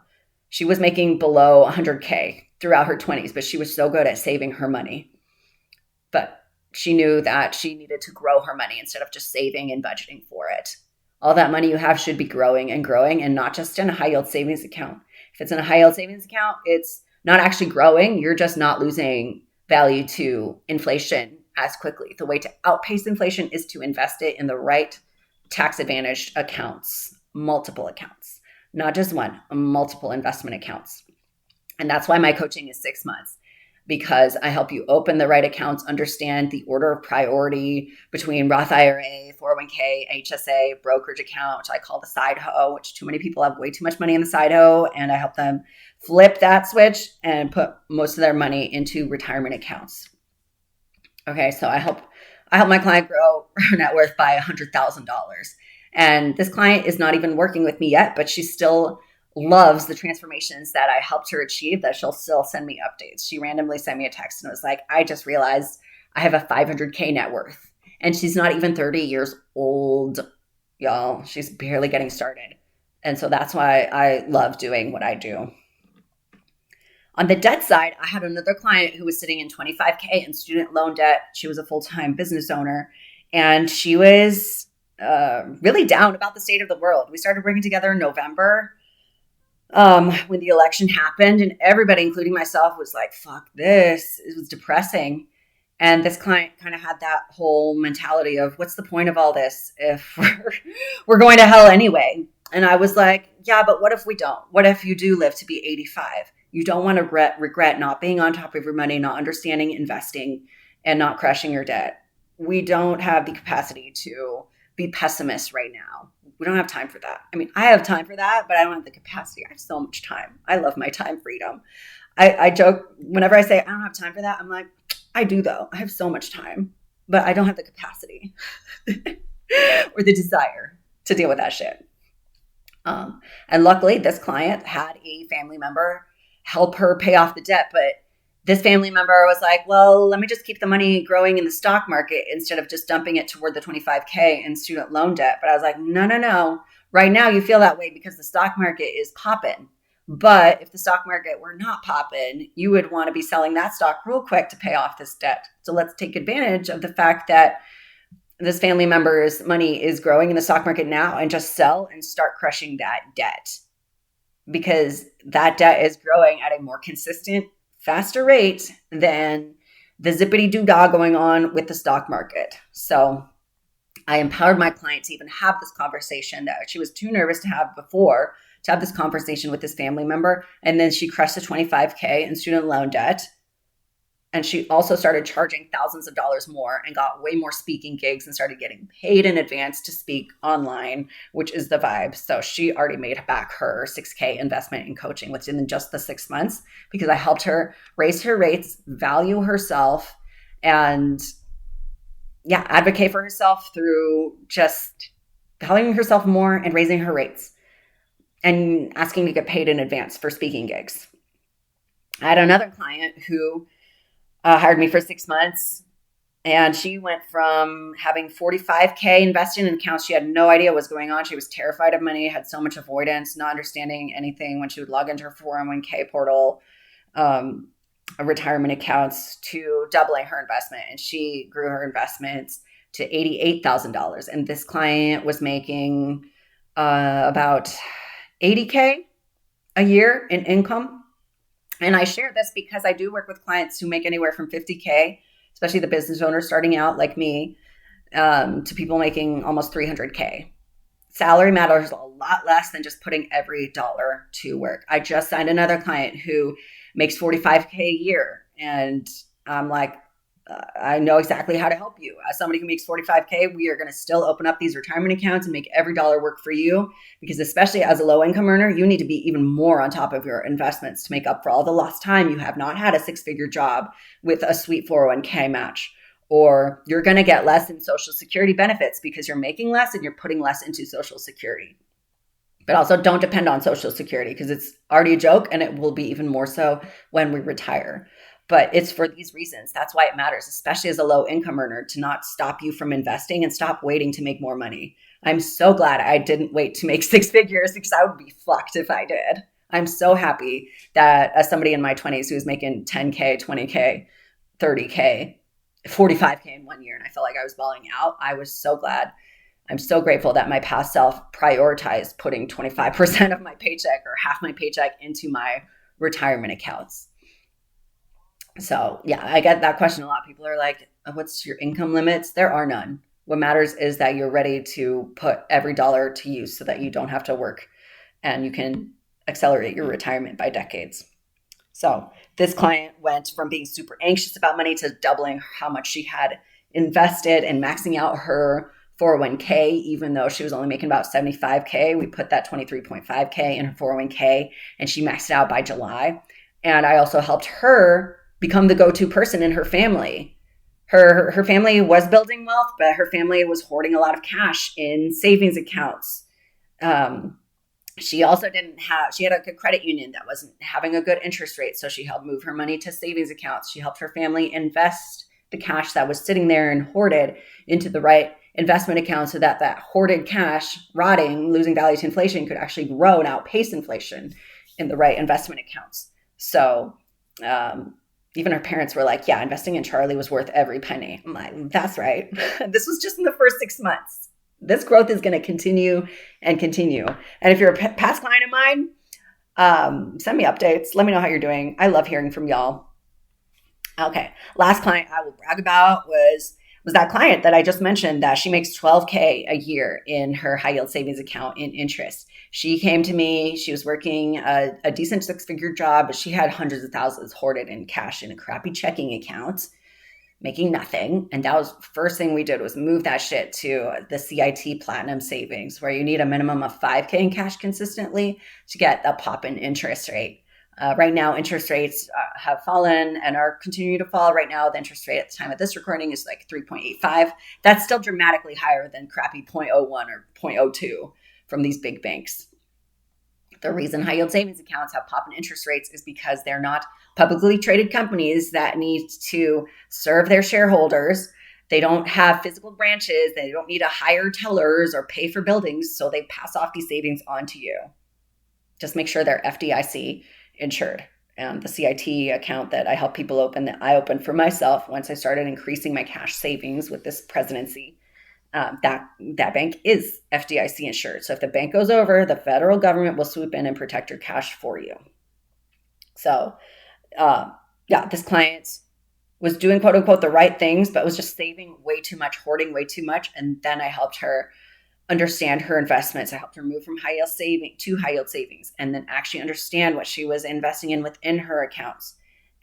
She was making below 100K throughout her 20s, but she was so good at saving her money. But she knew that she needed to grow her money instead of just saving and budgeting for it. All that money you have should be growing and not just in a high yield savings account. If it's in a high yield savings account, it's not actually growing. You're just not losing value to inflation as quickly. The way to outpace inflation is to invest it in the right tax advantaged accounts, multiple accounts, not just one, multiple investment accounts. And that's why my coaching is 6 months, because I help you open the right accounts, understand the order of priority between Roth IRA, 401k, HSA, brokerage account, which I call the side hoe, which too many people have way too much money in the side hoe. And I help them flip that switch and put most of their money into retirement accounts. Okay, so I help my client grow her net worth by $100,000. And this client is not even working with me yet, but she still loves the transformations that I helped her achieve, that she'll still send me updates. She randomly sent me a text and was like, I just realized I have a 500K net worth. And she's not even 30 years old, y'all. She's barely getting started. And so that's why I love doing what I do. On the debt side, I had another client who was sitting in 25K in student loan debt. She was a full-time business owner, and she was really down about the state of the world. We started working together in November when the election happened, and everybody, including myself, was like, fuck this. It was depressing. And this client kind of had that whole mentality of, what's the point of all this if we're going to hell anyway? And I was like, yeah, but what if we don't? What if you do live to be 85? You don't want to regret not being on top of your money, not understanding investing, and not crushing your debt. We don't have the capacity to be pessimists right now. We don't have time for that. I mean, I have time for that, but I don't have the capacity. I have so much time. I love my time freedom. I joke whenever I say I don't have time for that. I'm like, I do though. I have so much time, but I don't have the capacity or the desire to deal with that shit. And luckily, this client had a family member help her pay off the debt. But this family member was like, well, let me just keep the money growing in the stock market instead of just dumping it toward the 25K in student loan debt. But I was like, no. Right now you feel that way because the stock market is popping. But if the stock market were not popping, you would want to be selling that stock real quick to pay off this debt. So let's take advantage of the fact that this family member's money is growing in the stock market now and just sell and start crushing that debt, because that debt is growing at a more consistent, faster rate than the zippity-doo-dah going on with the stock market. So I empowered my client to even have this conversation that she was too nervous to have before, to have this conversation with this family member. And then she crushed the 25K in student loan debt. And she also started charging thousands of dollars more and got way more speaking gigs and started getting paid in advance to speak online, which is the vibe. So she already made back her 6K investment in coaching within just the 6 months, because I helped her raise her rates, value herself, and advocate for herself through just valuing herself more and raising her rates and asking to get paid in advance for speaking gigs. I had another client who hired me for 6 months, and she went from having 45K invested in accounts she had no idea what was going on. She was terrified of money, had so much avoidance, not understanding anything when she would log into her 401k portal, retirement accounts, to doubling her investment. And she grew her investments to $88,000. And this client was making about 80K a year in income. And I share this because I do work with clients who make anywhere from 50K, especially the business owners starting out like me, to people making almost 300K. salary matters a lot less than just putting every dollar to work. I just signed another client who makes 45K a year. And I'm like, I know exactly how to help you. As somebody who makes 45K, we are going to still open up these retirement accounts and make every dollar work for you, because especially as a low income earner, you need to be even more on top of your investments to make up for all the lost time you have not had a 6-figure job with a sweet 401k match. Or you're going to get less in Social Security benefits because you're making less and you're putting less into Social Security. But also don't depend on Social Security because it's already a joke and it will be even more so when we retire. But it's for these reasons. That's why it matters, especially as a low income earner, to not stop you from investing and stop waiting to make more money. I'm so glad I didn't wait to make 6 figures because I would be fucked if I did. I'm so happy that as somebody in my 20s who was making 10K, 20K, 30K, 45K in 1 year, and I felt like I was balling out, I was so glad. I'm so grateful that my past self prioritized putting 25% of my paycheck or half my paycheck into my retirement accounts. So yeah, I get that question a lot. People are like, what's your income limits? There are none. What matters is that you're ready to put every dollar to use so that you don't have to work and you can accelerate your retirement by decades. So this client went from being super anxious about money to doubling how much she had invested and maxing out her 401k, even though she was only making about 75K. We put that 23.5K in her 401k and she maxed it out by July. And I also helped her become the go-to person in her family. Her family was building wealth, but her family was hoarding a lot of cash in savings accounts. She also she had a good credit union that wasn't having a good interest rate. So she helped move her money to savings accounts. She helped her family invest the cash that was sitting there and hoarded into the right investment account so that hoarded cash, rotting, losing value to inflation, could actually grow and outpace inflation in the right investment accounts. So, even her parents were like, yeah, investing in Charlie was worth every penny. I'm like, that's right. This was just in the first 6 months. This growth is going to continue and continue. And if you're a past client of mine, send me updates. Let me know how you're doing. I love hearing from y'all. Okay. Last client I will brag about was that client that I just mentioned that she makes 12K a year in her high yield savings account in interest. She came to me. She was working a decent 6-figure job, but she had hundreds of thousands hoarded in cash in a crappy checking account, making nothing. And that was the first thing we did was move that shit to the CIT Platinum Savings, where you need a minimum of 5K in cash consistently to get a pop in interest rate. Right now, interest rates have fallen and are continuing to fall. Right now, the interest rate at the time of this recording is like 3.85. That's still dramatically higher than crappy 0.01 or 0.02 from these big banks. The reason high yield savings accounts have pop in interest rates is because they're not publicly traded companies that need to serve their shareholders. They don't have physical branches. They don't need to hire tellers or pay for buildings. So they pass off these savings onto you. Just make sure they're FDIC insured. The CIT account that I help people open, that I opened for myself once I started increasing my cash savings with this presidency, that bank is FDIC insured. So if the bank goes over, the federal government will swoop in and protect your cash for you. So this client was doing quote unquote the right things, but was just saving way too much, hoarding way too much. And then I helped her understand her investments. I helped her move from high yield saving to high yield savings, and then actually understand what she was investing in within her accounts.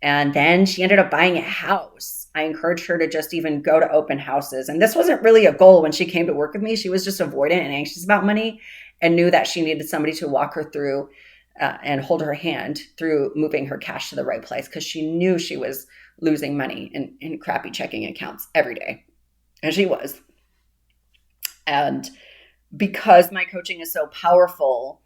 And then she ended up buying a house. I encouraged her to just even go to open houses. And this wasn't really a goal when she came to work with me. She was just avoidant and anxious about money and knew that she needed somebody to walk her through and hold her hand through moving her cash to the right place, because she knew she was losing money in crappy checking accounts every day. And she was. And because my coaching is so powerful,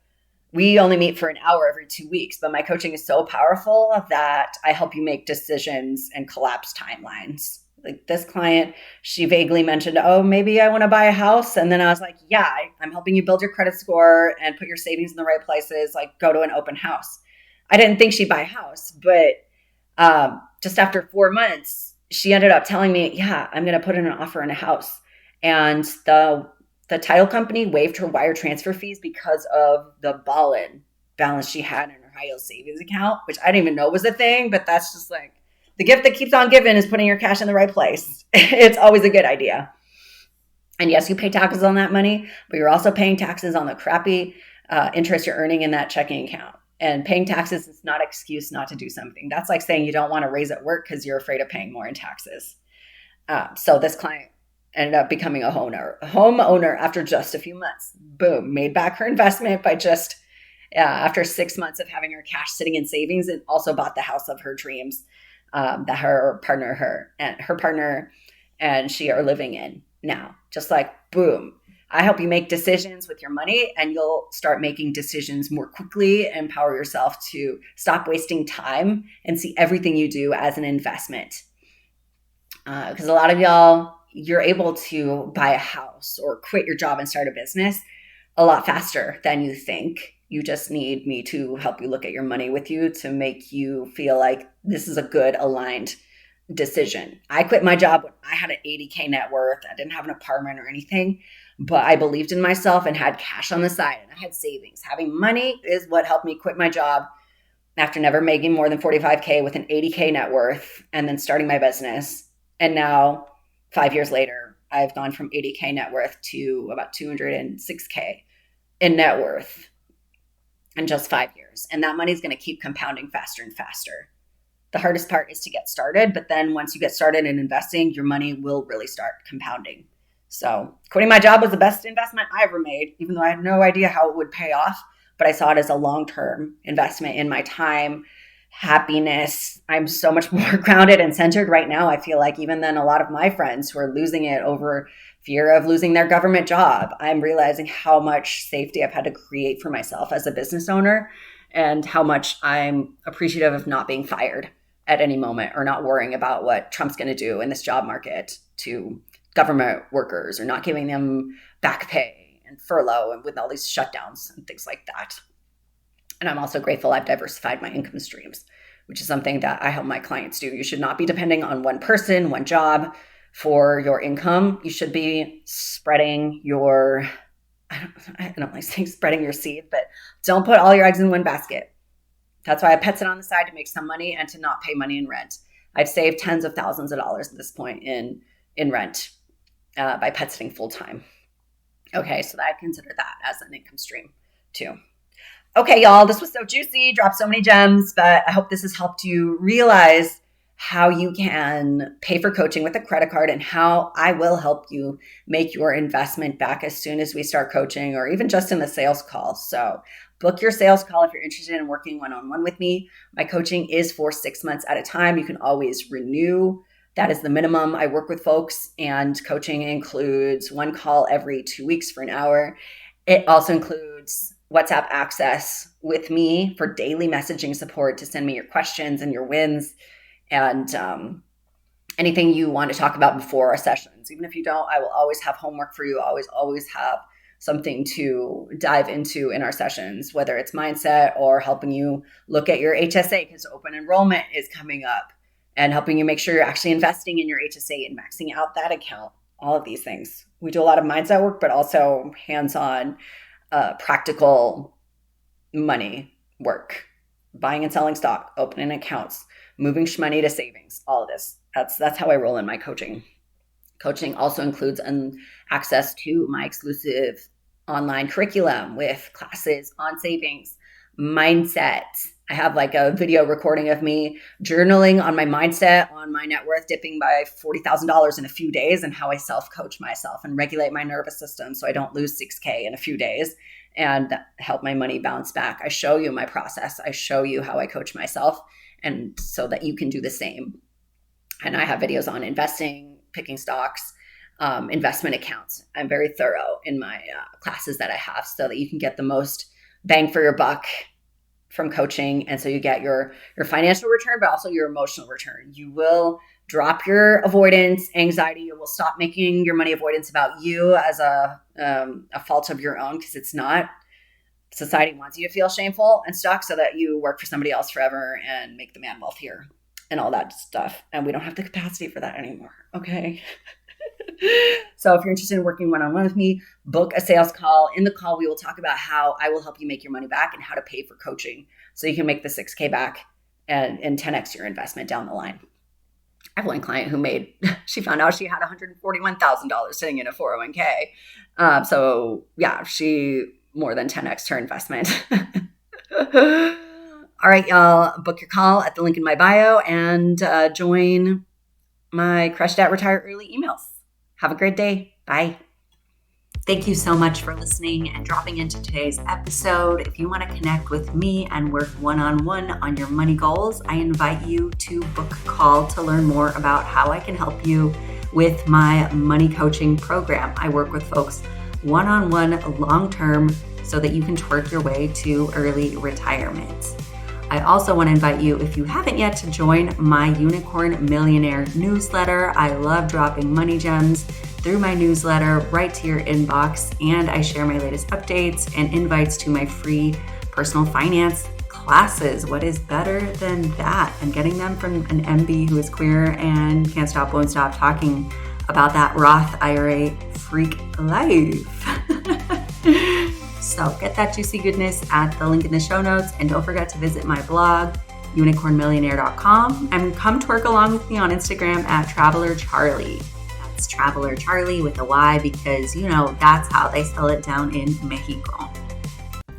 we only meet for an hour every 2 weeks, but my coaching is so powerful that I help you make decisions and collapse timelines. Like this client, she vaguely mentioned, oh, maybe I want to buy a house. And then I was like, yeah, I'm helping you build your credit score and put your savings in the right places. Like, go to an open house. I didn't think she'd buy a house, but just after 4 months, she ended up telling me, yeah, I'm going to put in an offer on a house. And the title company waived her wire transfer fees because of the balance she had in her high yield savings account, which I didn't even know was a thing, but that's just like the gift that keeps on giving is putting your cash in the right place. It's always a good idea. And yes, you pay taxes on that money, but you're also paying taxes on the crappy interest you're earning in that checking account. And paying taxes is not an excuse not to do something. That's like saying you don't want to raise at work because you're afraid of paying more in taxes. So this client ended up becoming a homeowner after just a few months. Boom, made back her investment by just after 6 months of having her cash sitting in savings, and also bought the house of her dreams that her partner and she are living in now. Just like boom. I help you make decisions with your money, and you'll start making decisions more quickly. Empower yourself to stop wasting time and see everything you do as an investment. Because a lot of y'all, you're able to buy a house or quit your job and start a business a lot faster than you think. You just need me to help you look at your money with you to make you feel like this is a good aligned decision. I quit my job when I had an 80K net worth. I didn't have an apartment or anything, but I believed in myself and had cash on the side, and I had savings. Having money is what helped me quit my job after never making more than 45K with an 80K net worth, and then starting my business. And now 5 years later, I've gone from 80K net worth to about 206K in net worth in just 5 years. And that money is going to keep compounding faster and faster. The hardest part is to get started, but then once you get started in investing, your money will really start compounding. So quitting my job was the best investment I ever made, even though I had no idea how it would pay off, but I saw it as a long-term investment in my time, happiness. I'm so much more grounded and centered right now, I feel like, even than a lot of my friends who are losing it over fear of losing their government job. I'm realizing how much safety I've had to create for myself as a business owner, and how much I'm appreciative of not being fired at any moment, or not worrying about what Trump's going to do in this job market to government workers, or not giving them back pay and furlough, and with all these shutdowns and things like that. And I'm also grateful I've diversified my income streams, which is something that I help my clients do. You should not be depending on one person, one job for your income. You should be spreading your, I don't like saying spreading your seed, but don't put all your eggs in one basket. That's why I pet sit on the side, to make some money and to not pay money in rent. I've saved tens of thousands of dollars at this point in rent by pet sitting full time. Okay, so I consider that as an income stream too. Okay, y'all, this was so juicy, dropped so many gems, but I hope this has helped you realize how you can pay for coaching with a credit card, and how I will help you make your investment back as soon as we start coaching, or even just in the sales call. So book your sales call if you're interested in working one-on-one with me. My coaching is for 6 months at a time. You can always renew. That is the minimum. I work with folks, and coaching includes one call every 2 weeks for an hour. It also includes WhatsApp access with me for daily messaging support to send me your questions and your wins, and anything you want to talk about before our sessions. Even if you don't, I will always have homework for you. Always have something to dive into in our sessions, whether it's mindset or helping you look at your HSA, because open enrollment is coming up, and helping you make sure you're actually investing in your HSA and maxing out that account. All of these things. We do a lot of mindset work, but also hands-on practical money work, buying and selling stock, opening accounts, moving money to savings, all of this. That's how I roll in my coaching. Coaching also includes access to my exclusive online curriculum with classes on savings, mindset. I have like a video recording of me journaling on my mindset, on my net worth dipping by $40,000 in a few days, and how I self-coach myself and regulate my nervous system so I don't lose 6K in a few days and help my money bounce back. I show you my process. I show you how I coach myself, and so that you can do the same. And I have videos on investing, picking stocks, investment accounts. I'm very thorough in my classes that I have, so that you can get the most bang for your buck from coaching. And so you get your financial return, but also your emotional return. You will drop your avoidance, anxiety. You will stop making your money avoidance about you as a fault of your own, because it's not. Society wants you to feel shameful and stuck so that you work for somebody else forever and make the man wealthier and all that stuff. And we don't have the capacity for that anymore. Okay. So if you're interested in working one-on-one with me, book a sales call. In the call, we will talk about how I will help you make your money back and how to pay for coaching so you can make the 6K back and 10x your investment down the line. I have one client who she found out she had $141,000 sitting in a 401k. So yeah, she more than 10x her investment. All right, y'all, book your call at the link in my bio and join my Crush That Retire Early emails. Have a great day. Bye. Thank you so much for listening and dropping into today's episode. If you want to connect with me and work one-on-one on your money goals, I invite you to book a call to learn more about how I can help you with my money coaching program. I work with folks one-on-one long-term so that you can twerk your way to early retirement. I also want to invite you, if you haven't yet, to join my Unicorn Millionaire newsletter. I love dropping money gems through my newsletter right to your inbox, and I share my latest updates and invites to my free personal finance classes. What is better than that? I'm getting them from an MB who is queer and can't stop, won't stop talking about that Roth IRA freak life. So get that juicy goodness at the link in the show notes, and don't forget to visit my blog, unicornmillionaire.com, and come twerk along with me on Instagram at Traveler Charlie. That's Traveler Charlie with a Y, because that's how they spell it down in Mexico.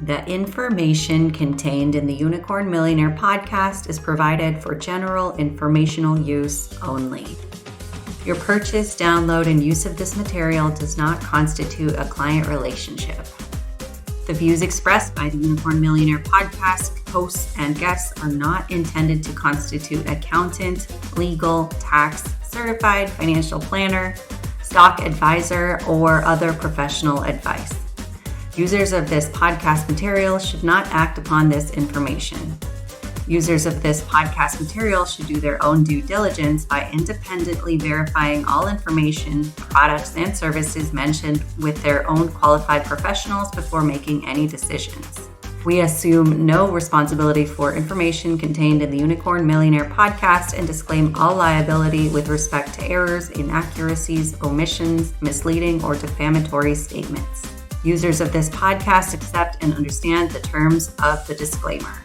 The information contained in the Unicorn Millionaire podcast is provided for general informational use only. Your purchase, download, and use of this material does not constitute a client relationship. The views expressed by the Unicorn Millionaire podcast hosts and guests are not intended to constitute accountant, legal, tax, certified financial planner, stock advisor, or other professional advice. Users of this podcast material should not act upon this information. Users of this podcast material should do their own due diligence by independently verifying all information, products, and services mentioned with their own qualified professionals before making any decisions. We assume no responsibility for information contained in the Unicorn Millionaire podcast and disclaim all liability with respect to errors, inaccuracies, omissions, misleading, or defamatory statements. Users of this podcast accept and understand the terms of the disclaimer.